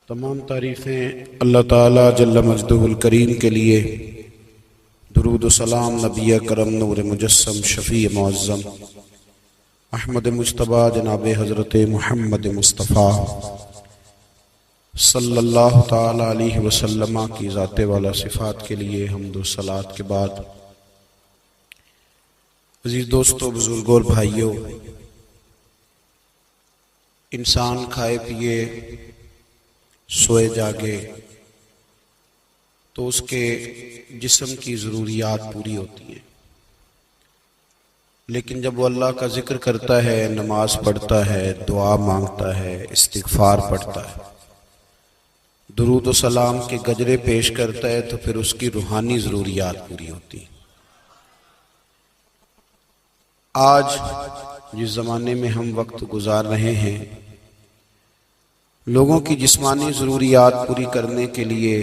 تمام تعریفیں اللہ تعالیٰ جل مجدہ الکریم کے لیے، درود و سلام نبی کرم نور مجسم شفیع معظم احمد مجتبیٰ جناب حضرت محمد مصطفیٰ صلی اللہ تعالیٰ علیہ وسلم کی ذات والا صفات کے لیے حمد و صلوات کے بعد، عزیز دوستو، بزرگوں اور بھائیوں، انسان کھائے پیے سوئے جاگے تو اس کے جسم کی ضروریات پوری ہوتی ہیں، لیکن جب وہ اللہ کا ذکر کرتا ہے، نماز پڑھتا ہے، دعا مانگتا ہے، استغفار پڑھتا ہے، درود و سلام کے گجرے پیش کرتا ہے، تو پھر اس کی روحانی ضروریات پوری ہوتی ہیں۔ آج جس زمانے میں ہم وقت گزار رہے ہیں، لوگوں کی جسمانی ضروریات پوری کرنے کے لیے،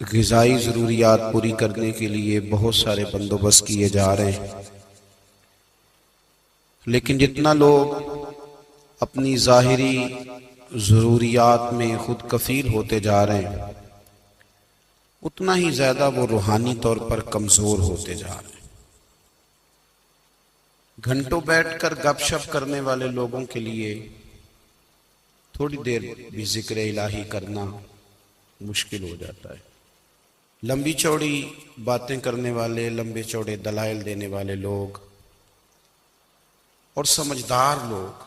غذائی ضروریات پوری کرنے کے لیے بہت سارے بندوبست کیے جا رہے ہیں، لیکن جتنا لوگ اپنی ظاہری ضروریات میں خود کفیل ہوتے جا رہے ہیں، اتنا ہی زیادہ وہ روحانی طور پر کمزور ہوتے جا رہے ہیں۔ گھنٹوں بیٹھ کر گپ شپ کرنے والے لوگوں کے لیے تھوڑی دیر بھی ذکر الہی کرنا مشکل ہو جاتا ہے۔ لمبی چوڑی باتیں کرنے والے، لمبے چوڑے دلائل دینے والے لوگ اور سمجھدار لوگ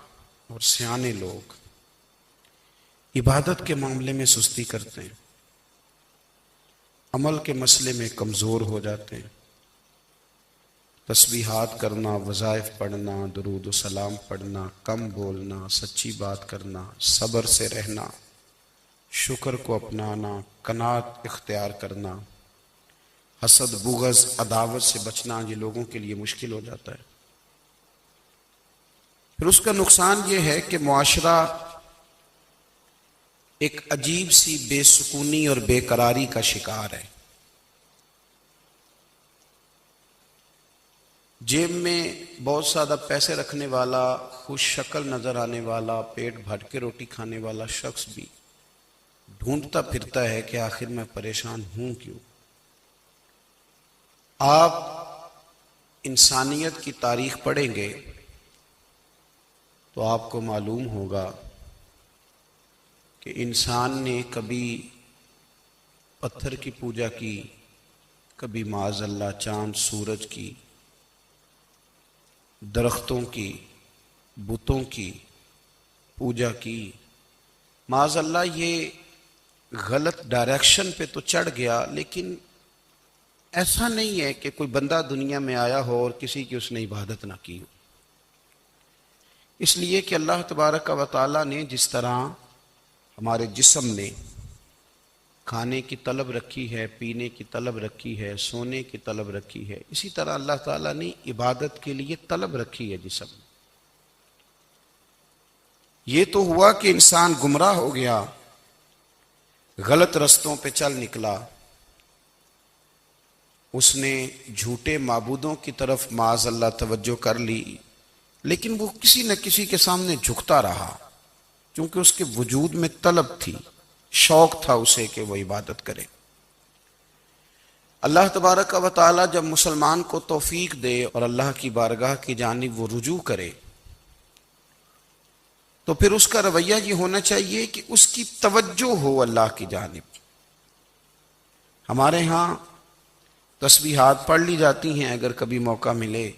اور سیانے لوگ عبادت کے معاملے میں سستی کرتے ہیں، عمل کے مسئلے میں کمزور ہو جاتے ہیں۔ تسبیحات کرنا، وظائف پڑھنا، درود و سلام پڑھنا، کم بولنا، سچی بات کرنا، صبر سے رہنا، شکر کو اپنانا، قناعت اختیار کرنا، حسد، بغض، عداوت سے بچنا، یہ لوگوں کے لیے مشکل ہو جاتا ہے۔ پھر اس کا نقصان یہ ہے کہ معاشرہ ایک عجیب سی بے سکونی اور بے قراری کا شکار ہے۔ جیب میں بہت زیادہ پیسے رکھنے والا، خوش شکل نظر آنے والا، پیٹ بھر کے روٹی کھانے والا شخص بھی ڈھونڈتا پھرتا ہے کہ آخر میں پریشان ہوں کیوں۔ آپ انسانیت کی تاریخ پڑھیں گے تو آپ کو معلوم ہوگا کہ انسان نے کبھی پتھر کی پوجا کی، کبھی معاذ اللہ چاند سورج کی، درختوں کی، بتوں کی پوجا کی۔ معاذ اللہ یہ غلط ڈائریکشن پہ تو چڑھ گیا، لیکن ایسا نہیں ہے کہ کوئی بندہ دنیا میں آیا ہو اور کسی کی اس نے عبادت نہ کی ہو۔ اس لیے کہ اللہ تبارک و تعالیٰ نے جس طرح ہمارے جسم میں کھانے کی طلب رکھی ہے، پینے کی طلب رکھی ہے، سونے کی طلب رکھی ہے، اسی طرح اللہ تعالیٰ نے عبادت کے لیے طلب رکھی ہے جسم میں۔ یہ تو ہوا کہ انسان گمراہ ہو گیا، غلط رستوں پہ چل نکلا، اس نے جھوٹے معبودوں کی طرف معاذ اللہ توجہ کر لی، لیکن وہ کسی نہ کسی کے سامنے جھکتا رہا، کیونکہ اس کے وجود میں طلب تھی، شوق تھا اسے کہ وہ عبادت کرے۔ اللہ تبارک و تعالی جب مسلمان کو توفیق دے اور اللہ کی بارگاہ کی جانب وہ رجوع کرے، تو پھر اس کا رویہ یہ ہونا چاہیے کہ اس کی توجہ ہو اللہ کی جانب۔ ہمارے ہاں تسبیحات پڑھ لی جاتی ہیں اگر کبھی موقع ملے،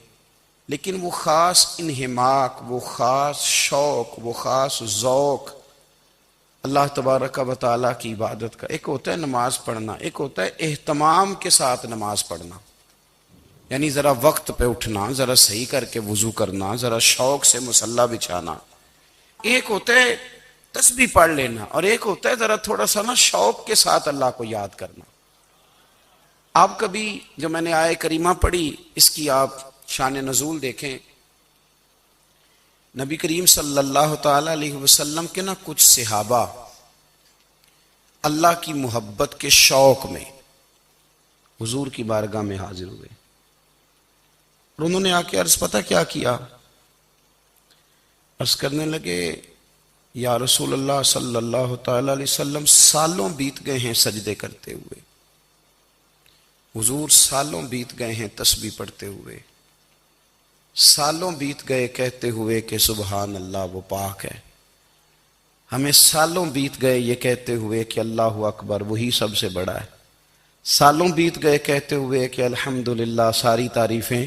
لیکن وہ خاص انہماک، وہ خاص شوق، وہ خاص ذوق اللہ تبارک و تعالیٰ کی عبادت کا، ایک ہوتا ہے نماز پڑھنا، ایک ہوتا ہے اہتمام کے ساتھ نماز پڑھنا، یعنی ذرا وقت پہ اٹھنا، ذرا صحیح کر کے وضو کرنا، ذرا شوق سے مصلی بچھانا۔ ایک ہوتا ہے تسبیح پڑھ لینا، اور ایک ہوتا ہے ذرا تھوڑا سا شوق کے ساتھ اللہ کو یاد کرنا۔ آپ کبھی جو میں نے آیہ کریمہ پڑھی، اس کی آپ شان نزول دیکھیں۔ نبی کریم صلی اللہ تعالی علیہ وسلم کے کچھ صحابہ اللہ کی محبت کے شوق میں حضور کی بارگاہ میں حاضر ہوئے، اور انہوں نے آ کے عرض پتہ کیا کیا؟ عرض کرنے لگے، یا رسول اللہ صلی اللہ تعالی علیہ وسلم سالوں بیت گئے ہیں سجدے کرتے ہوئے، حضور سالوں بیت گئے ہیں تسبیح پڑھتے ہوئے، سالوں بیت گئے کہتے ہوئے کہ سبحان اللہ وہ پاک ہے، ہمیں سالوں بیت گئے یہ کہتے ہوئے کہ اللہ اکبر وہی سب سے بڑا ہے، سالوں بیت گئے کہتے ہوئے کہ الحمدللہ ساری تعریفیں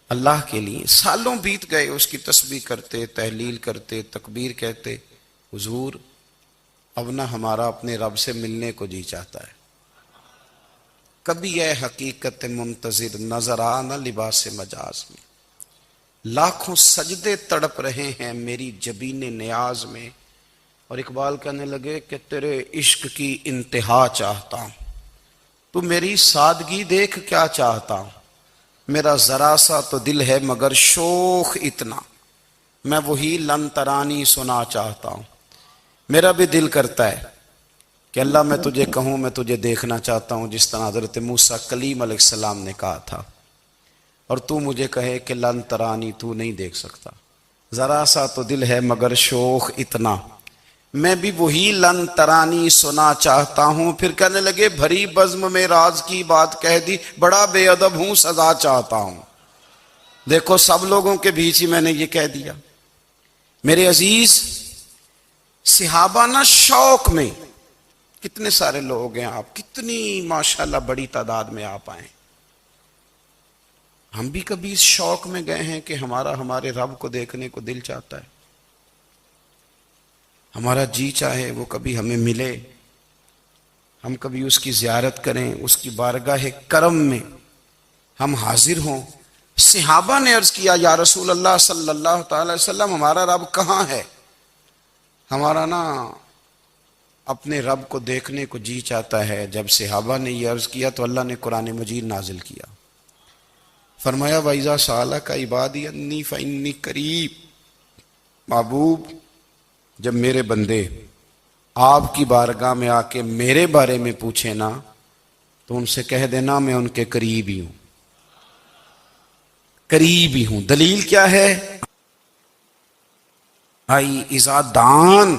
اللہ کے لیے، سالوں بیت گئے اس کی تسبیح کرتے، تحلیل کرتے، تکبیر کہتے۔ حضور اب نہ ہمارا اپنے رب سے ملنے کو جی چاہتا ہے، کبھی اے حقیقت منتظر نظر آ نہ لباس مجاز میں، لاکھوں سجدے تڑپ رہے ہیں میری جبین نیاز میں۔ اور اقبال کہنے لگے کہ تیرے عشق کی انتہا چاہتا ہوں، تو میری سادگی دیکھ کیا چاہتا ہوں، میرا ذرا سا تو دل ہے مگر شوق اتنا، میں وہی لن ترانی سنا چاہتا ہوں۔ میرا بھی دل کرتا ہے کہ اللہ میں تجھے کہوں میں تجھے دیکھنا چاہتا ہوں، جس طرح حضرت موسیٰ کلیم علیہ السلام نے کہا تھا، اور تو مجھے کہے کہ لن ترانی تو نہیں دیکھ سکتا، ذرا سا تو دل ہے مگر شوق اتنا، میں بھی وہی لن ترانی سنا چاہتا ہوں۔ پھر کہنے لگے بھری بزم میں راز کی بات کہہ دی، بڑا بے ادب ہوں سزا چاہتا ہوں۔ دیکھو سب لوگوں کے بیچ ہی میں نے یہ کہہ دیا۔ میرے عزیز صحابہ نہ شوق میں، کتنے سارے لوگ ہیں آپ، کتنی ماشاءاللہ بڑی تعداد میں آپ آئیں، ہم بھی کبھی اس شوق میں گئے ہیں کہ ہمارے رب کو دیکھنے کو دل چاہتا ہے، ہمارا جی چاہے وہ کبھی ہمیں ملے، ہم کبھی اس کی زیارت کریں، اس کی بارگاہ کرم میں ہم حاضر ہوں۔ صحابہ نے عرض کیا یا رسول اللہ صلی اللہ تعالی علیہ وسلم ہمارا رب کہاں ہے؟ ہمارا نا اپنے رب کو دیکھنے کو جی چاہتا ہے۔ جب صحابہ نے یہ عرض کیا تو اللہ نے قرآن مجید نازل کیا، فرمایا وَإِذَا سَأَلَكَ عِبَادِي عَنِّي فَإِنِّي قَرِيبٌ، محبوب جب میرے بندے آپ کی بارگاہ میں آ کے میرے بارے میں پوچھیں نا تو ان سے کہہ دینا میں ان کے قریب ہی ہوں، قریب ہی ہوں۔ دلیل کیا ہے؟ آئی اذا دان،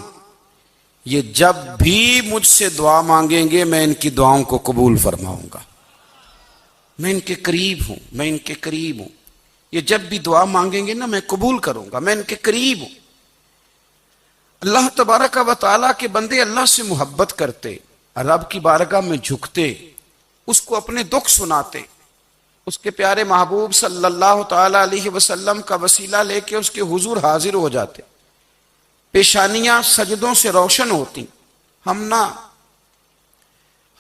یہ جب بھی مجھ سے دعا مانگیں گے میں ان کی دعاؤں کو قبول فرماؤں گا، میں ان کے قریب ہوں، میں ان کے قریب ہوں۔ یہ جب بھی دعا مانگیں گے نا میں قبول کروں گا، میں ان کے قریب ہوں۔ اللہ تبارک و تعالیٰ کے بندے اللہ سے محبت کرتے، رب کی بارگاہ میں جھکتے، اس کو اپنے دکھ سناتے، اس کے پیارے محبوب صلی اللہ تعالیٰ علیہ وسلم کا وسیلہ لے کے اس کے حضور حاضر ہو جاتے، پیشانیاں سجدوں سے روشن ہوتی۔ ہم نہ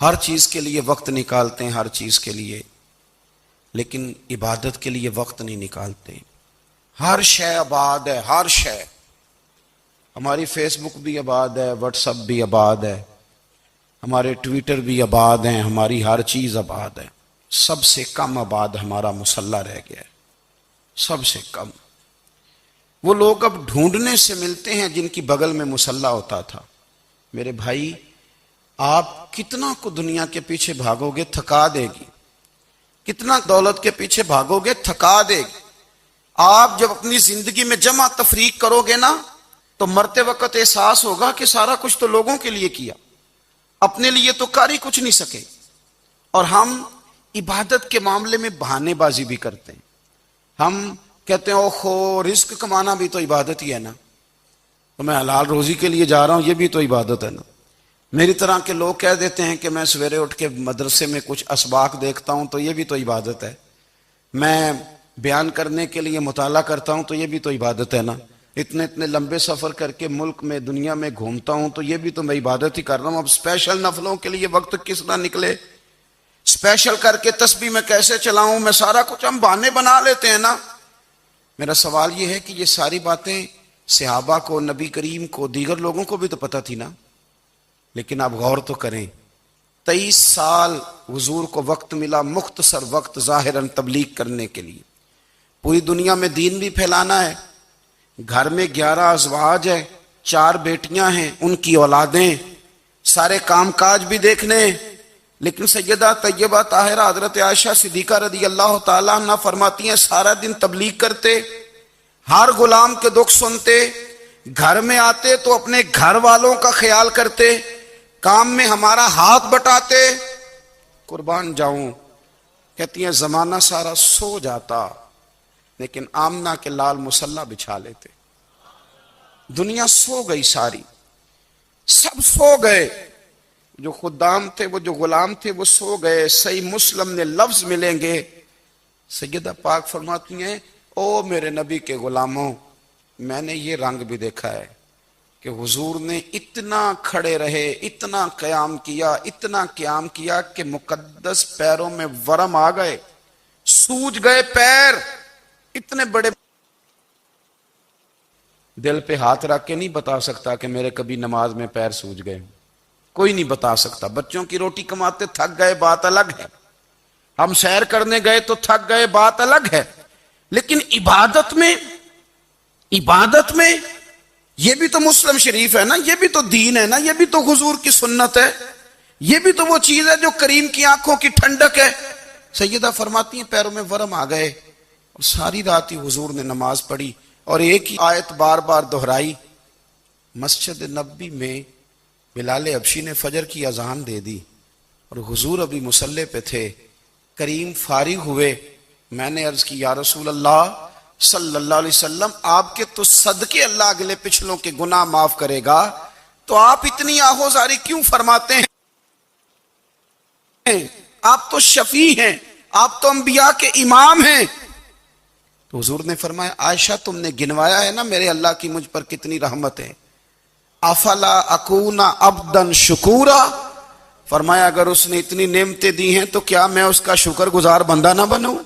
ہر چیز کے لیے وقت نکالتے ہیں، ہر چیز کے لیے، لیکن عبادت کے لیے وقت نہیں نکالتے۔ ہر شے آباد ہے، ہر شے، ہماری فیس بک بھی آباد ہے، واٹس ایپ بھی آباد ہے، ہمارے ٹویٹر بھی آباد ہیں، ہماری ہر چیز آباد ہے۔ سب سے کم آباد ہمارا مصلی رہ گیا ہے، سب سے کم۔ وہ لوگ اب ڈھونڈنے سے ملتے ہیں جن کی بغل میں مصلی ہوتا تھا۔ میرے بھائی آپ کتنا کو دنیا کے پیچھے بھاگو گے تھکا دے گی، کتنا دولت کے پیچھے بھاگو گے تھکا دے گی۔ آپ جب اپنی زندگی میں جمع تفریق کرو گے نا تو مرتے وقت احساس ہوگا کہ سارا کچھ تو لوگوں کے لیے کیا، اپنے لیے تو کر ہی کچھ نہیں سکے۔ اور ہم عبادت کے معاملے میں بہانے بازی بھی کرتے ہیں، ہم کہتے ہیں اوہو رزق کمانا بھی تو عبادت ہی ہے نا، تو میں حلال روزی کے لیے جا رہا ہوں، یہ بھی تو عبادت ہے نا۔ میری طرح کے لوگ کہہ دیتے ہیں کہ میں سویرے اٹھ کے مدرسے میں کچھ اسباق دیکھتا ہوں تو یہ بھی تو عبادت ہے، میں بیان کرنے کے لیے مطالعہ کرتا ہوں تو یہ بھی تو عبادت ہے نا، اتنے لمبے سفر کر کے ملک میں دنیا میں گھومتا ہوں تو یہ بھی تو میں عبادت ہی کر رہا ہوں۔ اب اسپیشل نفلوں کے لیے وقت کس طرح نکلے، اسپیشل کر کے تسبیح میں کیسے چلاؤں، میں سارا کچھ ہم بہانے بنا لیتے ہیں نا۔ میرا سوال یہ ہے کہ یہ ساری باتیں صحابہ کو، نبی کریم کو، دیگر لوگوں کو بھی تو پتہ تھی نا، لیکن آپ غور تو کریں 23 سال حضور کو وقت ملا، مختصر وقت ظاہراً تبلیغ کرنے کے لیے، پوری دنیا میں دین بھی پھیلانا ہے۔ گھر میں 11 ازواج ہے، 4 بیٹیاں ہیں، ان کی اولادیں، سارے کام کاج بھی دیکھنے، لیکن سیدہ طیبہ طاہرہ حضرت عائشہ صدیقہ رضی اللہ تعالیٰ عنہ فرماتی ہیں سارا دن تبلیغ کرتے، ہر غلام کے دکھ سنتے، گھر میں آتے تو اپنے گھر والوں کا خیال کرتے، کام میں ہمارا ہاتھ بٹاتے۔ قربان جاؤں، کہتی ہیں زمانہ سارا سو جاتا لیکن آمنہ کے لال مصلی بچھا لیتے۔ دنیا سو گئی، ساری سب سو گئے، جو خدام تھے، وہ جو غلام تھے، وہ سو گئے۔ صحیح مسلم نے لفظ ملیں گے، سیدہ پاک فرماتی ہیں او میرے نبی کے غلاموں، میں نے یہ رنگ بھی دیکھا ہے کہ حضور نے اتنا کھڑے رہے، اتنا قیام کیا، اتنا قیام کیا کہ مقدس پیروں میں ورم آ گئے، سوج گئے پیر، اتنے بڑے۔ دل پہ ہاتھ رکھ کے نہیں بتا سکتا کہ میرے کبھی نماز میں پیر سوج گئے، کوئی نہیں بتا سکتا۔ بچوں کی روٹی کماتے تھک گئے بات الگ ہے، ہم سیر کرنے گئے تو تھک گئے بات الگ ہے، لیکن عبادت میں یہ بھی تو مسلم شریف ہے نا، یہ بھی تو دین ہے نا، یہ بھی تو حضور کی سنت ہے، یہ بھی تو وہ چیز ہے جو کریم کی آنکھوں کی ٹھنڈک ہے۔ سیدہ فرماتی ہیں پیروں میں ورم آ گئے، اور ساری رات ہی حضور نے نماز پڑھی اور ایک ہی آیت بار بار دہرائی۔ مسجد نبوی میں بلال حبشی نے فجر کی اذان دے دی اور حضور ابھی مصلی پہ تھے، کریم فارغ ہوئے، میں نے عرض کی یا رسول اللہ صلی اللہ علیہ وسلم، آپ کے تو صدقے اللہ اگلے پچھلوں کے گناہ معاف کرے گا، تو آپ اتنی آہوزاری کیوں فرماتے ہیں؟ آپ تو شفیع ہیں، آپ تو انبیاء کے امام ہیں۔ تو حضور نے فرمایا عائشہ تم نے گنوایا ہے نا میرے اللہ کی مجھ پر کتنی رحمت ہے، افلا اکون عبدا شکورا، فرمایا اگر اس نے اتنی نعمتیں دی ہیں تو کیا میں اس کا شکر گزار بندہ نہ بنوں؟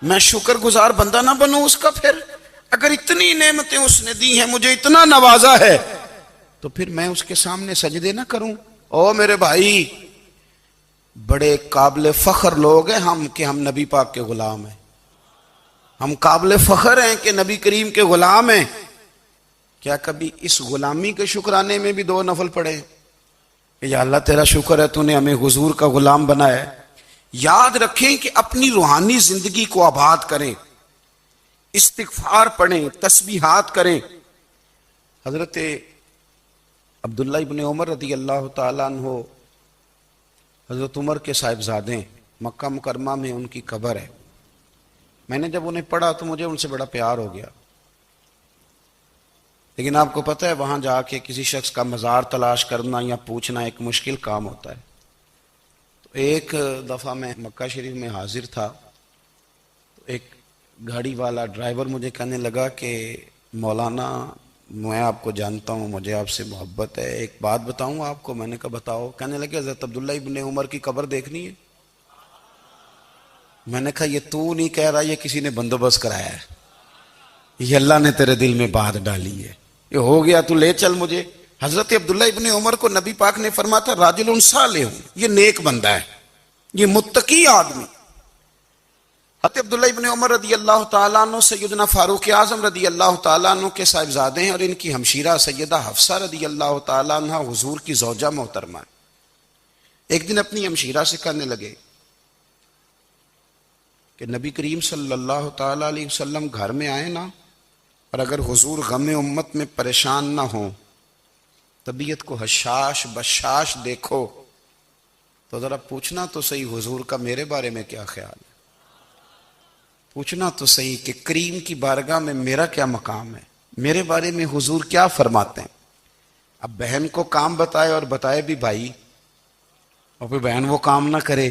میں شکر گزار بندہ نہ بنوں اس کا؟ پھر اگر اتنی نعمتیں اس نے دی ہیں، مجھے اتنا نوازا ہے، تو پھر میں اس کے سامنے سجدے نہ کروں؟ او میرے بھائی، بڑے قابل فخر لوگ ہیں ہم کہ ہم نبی پاک کے غلام ہیں، ہم قابل فخر ہیں کہ نبی کریم کے غلام ہیں۔ کیا کبھی اس غلامی کے شکرانے میں بھی 2 نفل پڑھے کہ یا اللہ تیرا شکر ہے تو نے ہمیں حضور کا غلام بنایا ہے؟ یاد رکھیں کہ اپنی روحانی زندگی کو آباد کریں، استغفار پڑھیں، تسبیحات کریں۔ حضرت عبداللہ ابن عمر رضی اللہ تعالیٰ عنہ حضرت عمر کے صاحبزادے، مکہ مکرمہ میں ان کی قبر ہے۔ میں نے جب انہیں پڑھا تو مجھے ان سے بڑا پیار ہو گیا، لیکن آپ کو پتہ ہے وہاں جا کے کسی شخص کا مزار تلاش کرنا یا پوچھنا ایک مشکل کام ہوتا ہے۔ تو ایک دفعہ میں مکہ شریف میں حاضر تھا، تو ایک گاڑی والا ڈرائیور مجھے کہنے لگا کہ مولانا میں آپ کو جانتا ہوں، مجھے آپ سے محبت ہے، ایک بات بتاؤں آپ کو؟ میں نے کہا بتاؤ۔ کہنے لگے حضرت عبداللہ ابن عمر کی قبر دیکھنی ہے۔ میں نے کہا یہ تو نہیں کہہ رہا، یہ کسی نے بندوبست کرایا ہے، یہ اللہ نے تیرے دل میں بات ڈالی ہے، یہ ہو گیا تو لے چل مجھے۔ حضرت عبداللہ ابن عمر کو نبی پاک نے فرمایا تھا راجل صالح، یہ نیک بندہ ہے، یہ متقی آدمی۔ حضرت عبداللہ ابن عمر رضی اللہ تعالیٰ عنہ سیدنا فاروق اعظم رضی اللہ تعالیٰ عنہ کے صاحبزادے ہیں، اور ان کی ہمشیرہ سیدہ حفصہ رضی اللہ تعالیٰ عنہ حضور کی زوجہ محترمہ ہے۔ ایک دن اپنی ہمشیرہ سے کہنے لگے کہ نبی کریم صلی اللہ تعالیٰ علیہ وسلم گھر میں آئے نا، اور اگر حضور غم امت میں پریشان نہ ہوں، طبیعت کو حشاش بشاش دیکھو، تو ذرا پوچھنا تو صحیح حضور کا میرے بارے میں کیا خیال ہے، پوچھنا تو صحیح کہ کریم کی بارگاہ میں میرا کیا مقام ہے، میرے بارے میں حضور کیا فرماتے ہیں۔ اب بہن کو کام بتائے، اور بتائے بھی بھائی، اور پھر بہن وہ کام نہ کرے،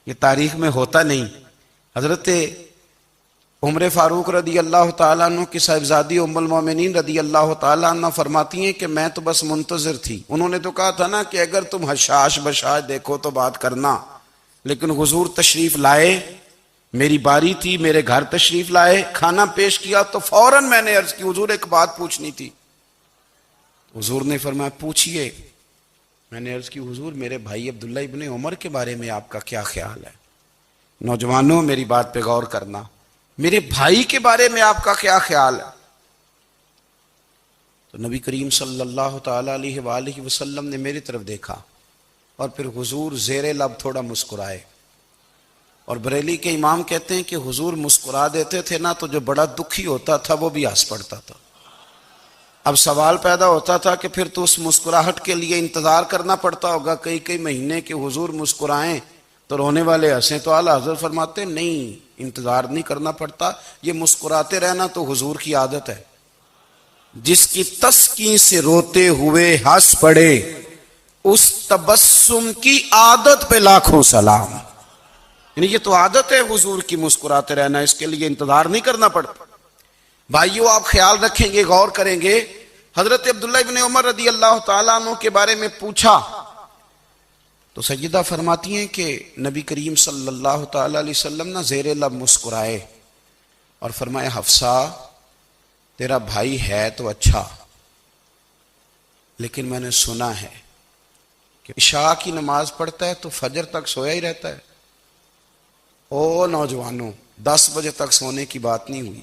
یہ تاریخ میں ہوتا نہیں۔ حضرت عمر فاروق رضی اللہ تعالیٰ عنہ کی صاحبزادی ام المومنین رضی اللہ تعالیٰ عنہ فرماتی ہیں کہ میں تو بس منتظر تھی، انہوں نے تو کہا تھا نا کہ اگر تم حشاش بشاش دیکھو تو بات کرنا، لیکن حضور تشریف لائے، میری باری تھی، میرے گھر تشریف لائے، کھانا پیش کیا تو فوراً میں نے عرض کی حضور ایک بات پوچھنی تھی۔ حضور نے فرمایا پوچھئے۔ میں نے عرض کی حضور میرے بھائی عبداللہ ابن عمر کے بارے میں آپ کا کیا خیال ہے؟ نوجوانوں میری بات پہ غور کرنا، میرے بھائی کے بارے میں آپ کا کیا خیال ہے؟ تو نبی کریم صلی اللہ تعالیٰ علیہ وآلہ وسلم نے میری طرف دیکھا، اور پھر حضور زیر لب تھوڑا مسکرائے، اور بریلی کے امام کہتے ہیں کہ حضور مسکرا دیتے تھے نا تو جو بڑا دکھی ہوتا تھا وہ بھی ہنس پڑتا تھا۔ اب سوال پیدا ہوتا تھا کہ پھر تو اس مسکراہٹ کے لیے انتظار کرنا پڑتا ہوگا کئی کئی مہینے کہ حضور مسکرائیں تو رونے والے ہنسیں، تو اعلیٰ حضرت فرماتے نہیں، انتظار نہیں کرنا پڑتا، یہ مسکراتے رہنا تو حضور کی عادت ہے۔ جس کی تسکین سے روتے ہوئے ہنس پڑے اس تبسم کی عادت پہ لاکھوں سلام۔ یعنی یہ تو عادت ہے حضور کی مسکراتے رہنا، اس کے لیے انتظار نہیں کرنا پڑتا۔ بھائیو آپ خیال رکھیں گے، غور کریں گے، حضرت عبداللہ ابن عمر رضی اللہ تعالیٰ عنہ کے بارے میں پوچھا تو سیدہ فرماتی ہیں کہ نبی کریم صلی اللہ تعالیٰ علیہ وسلم نہ زیر لب مسکرائے اور فرمایا حفصہ تیرا بھائی ہے تو اچھا، لیکن میں نے سنا ہے کہ عشاء کی نماز پڑھتا ہے تو فجر تک سویا ہی رہتا ہے۔ او نوجوانوں، 10 بجے تک سونے کی بات نہیں ہوئی،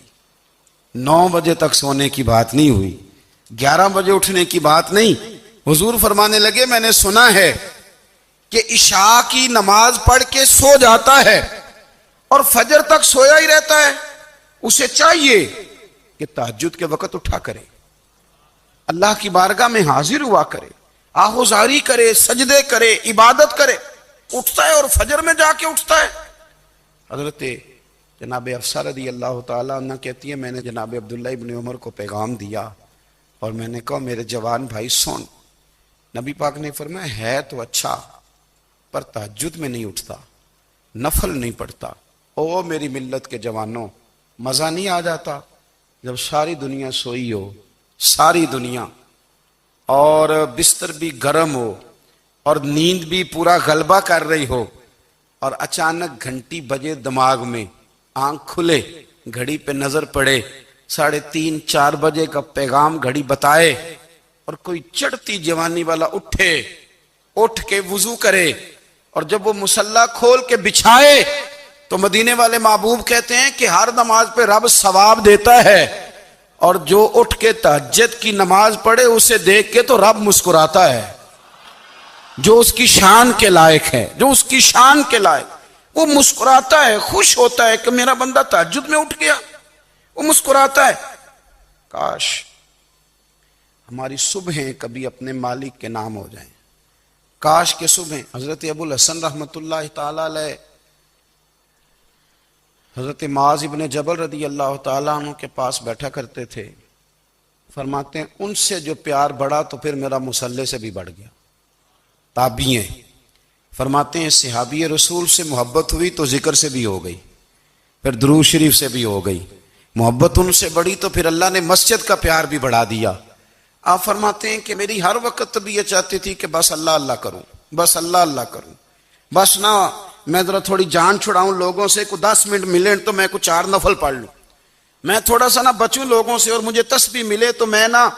9 بجے تک سونے کی بات نہیں ہوئی، 11 بجے اٹھنے کی بات نہیں۔ حضور فرمانے لگے میں نے سنا ہے کہ عشاء کی نماز پڑھ کے سو جاتا ہے اور فجر تک سویا ہی رہتا ہے، اسے چاہیے کہ تہجد کے وقت اٹھا کرے، اللہ کی بارگاہ میں حاضر ہوا کرے، آہوزاری کرے، سجدے کرے، عبادت کرے۔ اٹھتا ہے اور فجر میں جا کے اٹھتا ہے۔ حضرت جناب حفصہ رضی اللہ تعالیٰ عنہ کہتی ہے میں نے جناب عبداللہ ابن عمر کو پیغام دیا اور میں نے کہا میرے جوان بھائی سن، نبی پاک نے فرمایا ہے تو اچھا پر تہجد میں نہیں اٹھتا، نفل نہیں پڑھتا۔ او میری ملت کے جوانوں، مزہ نہیں آ جاتا جب ساری دنیا سوئی ہو، ساری دنیا، اور بستر بھی گرم ہو اور نیند بھی پورا غلبہ کر رہی ہو، اور اچانک گھنٹی بجے دماغ میں، آنکھ کھلے، گھڑی پہ نظر پڑے، 3:30 4 بجے کا پیغام گھڑی بتائے، اور کوئی چڑھتی جوانی والا اٹھ کے وضو کرے، اور جب وہ مصلی کھول کے بچھائے تو مدینے والے محبوب کہتے ہیں کہ ہر نماز پہ رب ثواب دیتا ہے، اور جو اٹھ کے تہجد کی نماز پڑھے اسے دیکھ کے تو رب مسکراتا ہے، جو اس کی شان کے لائق ہے، جو اس کی شان کے لائق، وہ مسکراتا ہے، خوش ہوتا ہے کہ میرا بندہ تہجد میں اٹھ گیا، وہ مسکراتا ہے۔ کاش ہماری صبحیں کبھی اپنے مالک کے نام ہو جائیں، کاش کے صبح۔ حضرت ابو الحسن رحمۃ اللہ تعالی علیہ حضرت معاذ ابن جبل رضی اللہ تعالیٰ عنہ کے پاس بیٹھا کرتے تھے، فرماتے ہیں ان سے جو پیار بڑھا تو پھر میرا مصلی سے بھی بڑھ گیا۔ تابعی ہیں، فرماتے ہیں صحابی رسول سے محبت ہوئی تو ذکر سے بھی ہو گئی، پھر درود شریف سے بھی ہو گئی، محبت ان سے بڑھی تو پھر اللہ نے مسجد کا پیار بھی بڑھا دیا۔ آپ فرماتے ہیں کہ میری ہر وقت طبیعت چاہتی تھی کہ بس اللہ اللہ کروں، بس اللہ اللہ کروں، بس نہ میں ذرا تھوڑی جان چھڑاؤں لوگوں سے، کو 10 منٹ ملے تو میں کو 4 نفل پڑھ لوں، میں تھوڑا سا نہ بچوں لوگوں سے، اور مجھے تسبیح ملے تو میں نہ